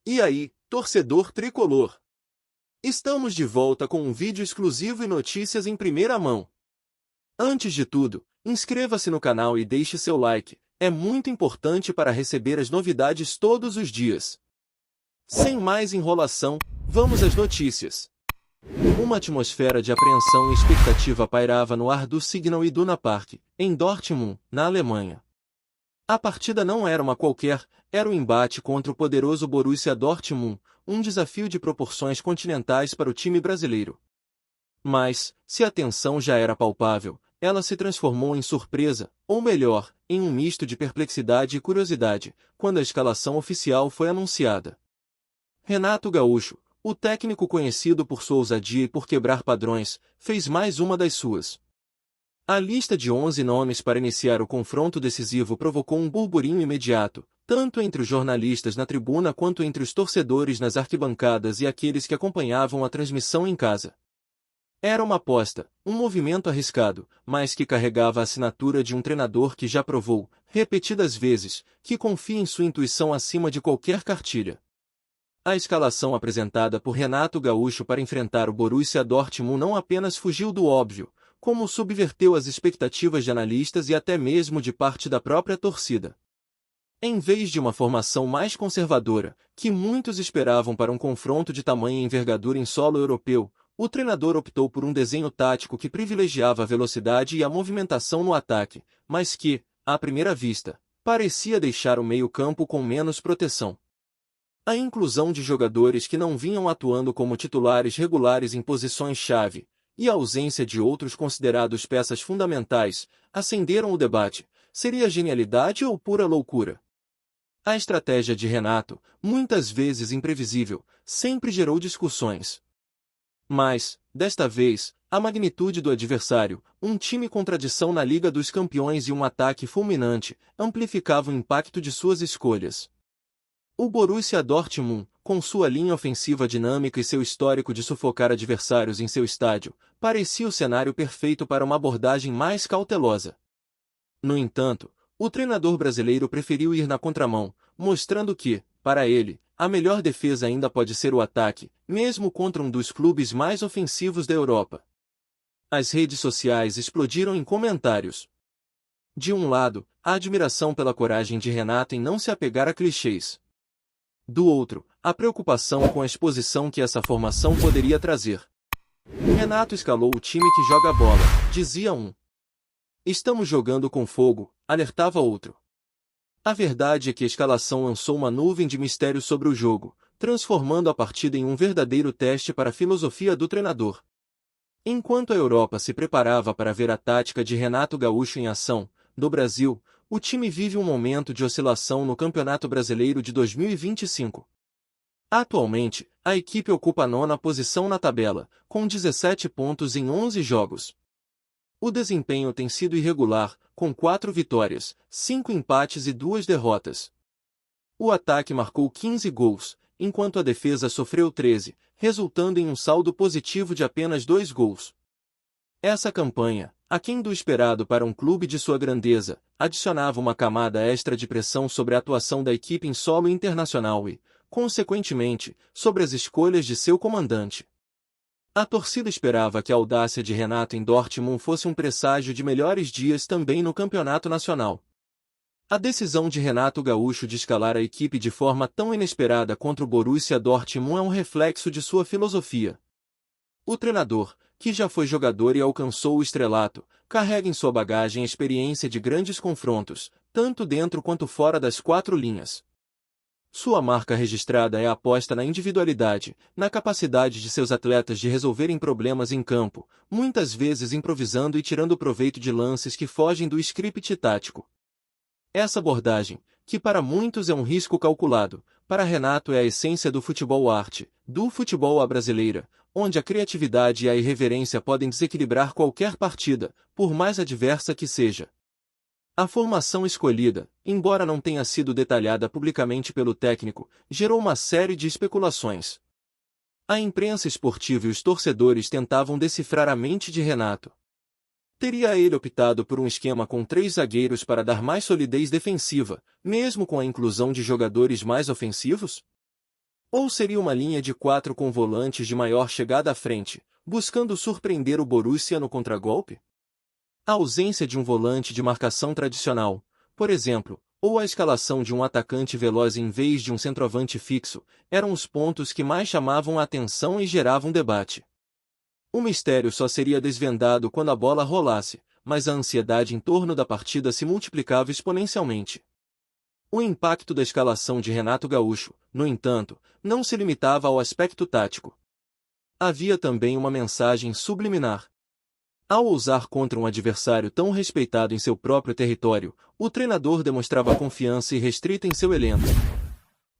E aí, torcedor tricolor? Estamos de volta com um vídeo exclusivo e notícias em primeira mão. Antes de tudo, inscreva-se no canal e deixe seu like, é muito importante para receber as novidades todos os dias. Sem mais enrolação, vamos às notícias. Uma atmosfera de apreensão e expectativa pairava no ar do Signal Iduna Park, em Dortmund, na Alemanha. A partida não era uma qualquer, era o embate contra o poderoso Borussia Dortmund, um desafio de proporções continentais para o time brasileiro. Mas, se a tensão já era palpável, ela se transformou em surpresa, ou melhor, em um misto de perplexidade e curiosidade, quando a escalação oficial foi anunciada. Renato Gaúcho, o técnico conhecido por sua ousadia e por quebrar padrões, fez mais uma das suas. A lista de 11 nomes para iniciar o confronto decisivo provocou um burburinho imediato, tanto entre os jornalistas na tribuna quanto entre os torcedores nas arquibancadas e aqueles que acompanhavam a transmissão em casa. Era uma aposta, um movimento arriscado, mas que carregava a assinatura de um treinador que já provou, repetidas vezes, que confia em sua intuição acima de qualquer cartilha. A escalação apresentada por Renato Gaúcho para enfrentar o Borussia Dortmund não apenas fugiu do óbvio, como subverteu as expectativas de analistas e até mesmo de parte da própria torcida. Em vez de uma formação mais conservadora, que muitos esperavam para um confronto de tamanha envergadura em solo europeu, o treinador optou por um desenho tático que privilegiava a velocidade e a movimentação no ataque, mas que, à primeira vista, parecia deixar o meio-campo com menos proteção. A inclusão de jogadores que não vinham atuando como titulares regulares em posições-chave, e a ausência de outros considerados peças fundamentais, acenderam o debate: seria genialidade ou pura loucura? A estratégia de Renato, muitas vezes imprevisível, sempre gerou discussões. Mas, desta vez, a magnitude do adversário, um time com tradição na Liga dos Campeões e um ataque fulminante, amplificava o impacto de suas escolhas. O Borussia Dortmund, com sua linha ofensiva dinâmica e seu histórico de sufocar adversários em seu estádio, parecia o cenário perfeito para uma abordagem mais cautelosa. No entanto, o treinador brasileiro preferiu ir na contramão, mostrando que, para ele, a melhor defesa ainda pode ser o ataque, mesmo contra um dos clubes mais ofensivos da Europa. As redes sociais explodiram em comentários. De um lado, a admiração pela coragem de Renato em não se apegar a clichês. Do outro, a preocupação com a exposição que essa formação poderia trazer. Renato escalou o time que joga bola, dizia um. Estamos jogando com fogo, alertava outro. A verdade é que a escalação lançou uma nuvem de mistério sobre o jogo, transformando a partida em um verdadeiro teste para a filosofia do treinador. Enquanto a Europa se preparava para ver a tática de Renato Gaúcho em ação, do Brasil, o time vive um momento de oscilação no Campeonato Brasileiro de 2025. Atualmente, a equipe ocupa a 9ª posição na tabela, com 17 pontos em 11 jogos. O desempenho tem sido irregular, com 4 vitórias, 5 empates e 2 derrotas. O ataque marcou 15 gols, enquanto a defesa sofreu 13, resultando em um saldo positivo de apenas 2 gols. Essa campanha, aquém do esperado para um clube de sua grandeza, adicionava uma camada extra de pressão sobre a atuação da equipe em solo internacional e, consequentemente, sobre as escolhas de seu comandante. A torcida esperava que a audácia de Renato em Dortmund fosse um presságio de melhores dias também no campeonato nacional. A decisão de Renato Gaúcho de escalar a equipe de forma tão inesperada contra o Borussia Dortmund é um reflexo de sua filosofia. O treinador, que já foi jogador e alcançou o estrelato, carrega em sua bagagem a experiência de grandes confrontos, tanto dentro quanto fora das 4 linhas. Sua marca registrada é a aposta na individualidade, na capacidade de seus atletas de resolverem problemas em campo, muitas vezes improvisando e tirando proveito de lances que fogem do script tático. Essa abordagem, que para muitos é um risco calculado, para Renato é a essência do futebol arte, do futebol à brasileira, onde a criatividade e a irreverência podem desequilibrar qualquer partida, por mais adversa que seja. A formação escolhida, embora não tenha sido detalhada publicamente pelo técnico, gerou uma série de especulações. A imprensa esportiva e os torcedores tentavam decifrar a mente de Renato. Teria ele optado por um esquema com 3 zagueiros para dar mais solidez defensiva, mesmo com a inclusão de jogadores mais ofensivos? Ou seria uma linha de 4 com volantes de maior chegada à frente, buscando surpreender o Borussia no contragolpe? A ausência de um volante de marcação tradicional, por exemplo, ou a escalação de um atacante veloz em vez de um centroavante fixo, eram os pontos que mais chamavam a atenção e geravam debate. O mistério só seria desvendado quando a bola rolasse, mas a ansiedade em torno da partida se multiplicava exponencialmente. O impacto da escalação de Renato Gaúcho, no entanto, não se limitava ao aspecto tático. Havia também uma mensagem subliminar. Ao ousar contra um adversário tão respeitado em seu próprio território, o treinador demonstrava confiança irrestrita em seu elenco.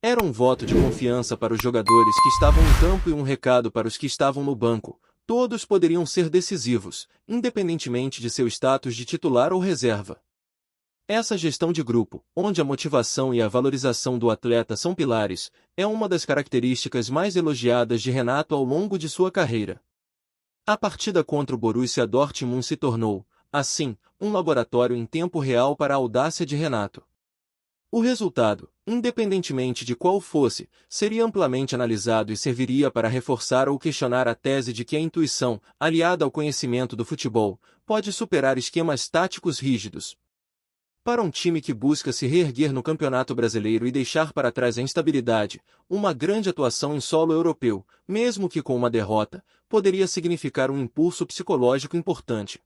Era um voto de confiança para os jogadores que estavam em campo e um recado para os que estavam no banco. Todos poderiam ser decisivos, independentemente de seu status de titular ou reserva. Essa gestão de grupo, onde a motivação e a valorização do atleta são pilares, é uma das características mais elogiadas de Renato ao longo de sua carreira. A partida contra o Borussia Dortmund se tornou, assim, um laboratório em tempo real para a audácia de Renato. O resultado, independentemente de qual fosse, seria amplamente analisado e serviria para reforçar ou questionar a tese de que a intuição, aliada ao conhecimento do futebol, pode superar esquemas táticos rígidos. Para um time que busca se reerguer no Campeonato Brasileiro e deixar para trás a instabilidade, uma grande atuação em solo europeu, mesmo que com uma derrota, poderia significar um impulso psicológico importante.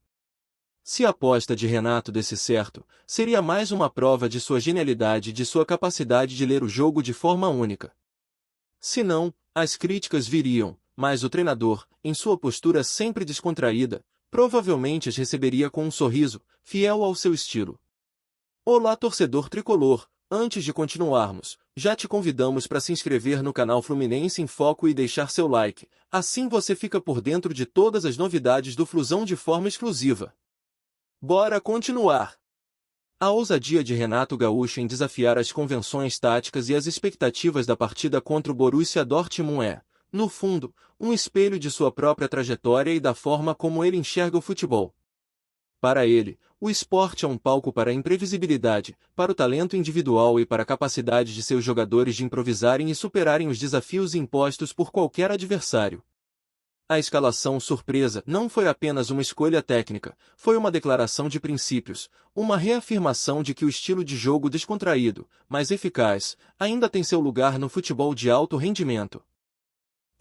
Se a aposta de Renato desse certo, seria mais uma prova de sua genialidade e de sua capacidade de ler o jogo de forma única. Se não, as críticas viriam, mas o treinador, em sua postura sempre descontraída, provavelmente as receberia com um sorriso, fiel ao seu estilo. Olá, torcedor tricolor! Antes de continuarmos, já te convidamos para se inscrever no canal Fluminense em Foco e deixar seu like, assim você fica por dentro de todas as novidades do Flusão de forma exclusiva. Bora continuar! A ousadia de Renato Gaúcho em desafiar as convenções táticas e as expectativas da partida contra o Borussia Dortmund é, no fundo, um espelho de sua própria trajetória e da forma como ele enxerga o futebol. Para ele, o esporte é um palco para a imprevisibilidade, para o talento individual e para a capacidade de seus jogadores de improvisarem e superarem os desafios impostos por qualquer adversário. A escalação surpresa não foi apenas uma escolha técnica, foi uma declaração de princípios, uma reafirmação de que o estilo de jogo descontraído, mas eficaz, ainda tem seu lugar no futebol de alto rendimento.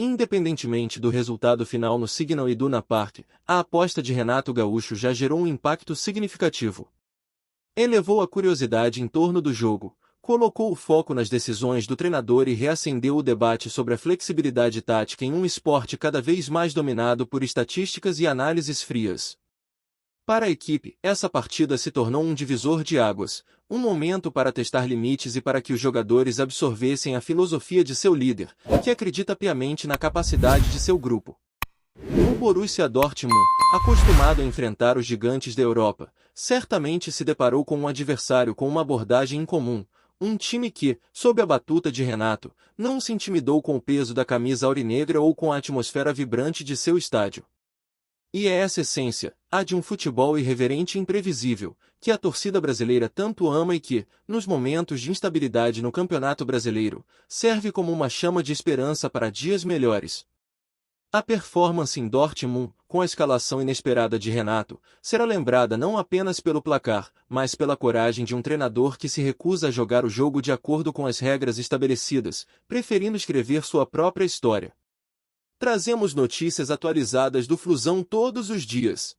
Independentemente do resultado final no Signal Iduna Park, a aposta de Renato Gaúcho já gerou um impacto significativo. Elevou a curiosidade em torno do jogo, colocou o foco nas decisões do treinador e reacendeu o debate sobre a flexibilidade tática em um esporte cada vez mais dominado por estatísticas e análises frias. Para a equipe, essa partida se tornou um divisor de águas, um momento para testar limites e para que os jogadores absorvessem a filosofia de seu líder, que acredita piamente na capacidade de seu grupo. O Borussia Dortmund, acostumado a enfrentar os gigantes da Europa, certamente se deparou com um adversário com uma abordagem incomum, um time que, sob a batuta de Renato, não se intimidou com o peso da camisa aurinegra ou com a atmosfera vibrante de seu estádio. E é essa essência, a de um futebol irreverente e imprevisível, que a torcida brasileira tanto ama e que, nos momentos de instabilidade no Campeonato Brasileiro, serve como uma chama de esperança para dias melhores. A performance em Dortmund, com a escalação inesperada de Renato, será lembrada não apenas pelo placar, mas pela coragem de um treinador que se recusa a jogar o jogo de acordo com as regras estabelecidas, preferindo escrever sua própria história. Trazemos notícias atualizadas do Flusão todos os dias.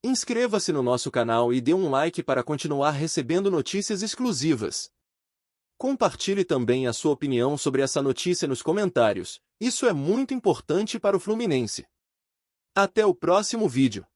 Inscreva-se no nosso canal e dê um like para continuar recebendo notícias exclusivas. Compartilhe também a sua opinião sobre essa notícia nos comentários, isso é muito importante para o Fluminense. Até o próximo vídeo.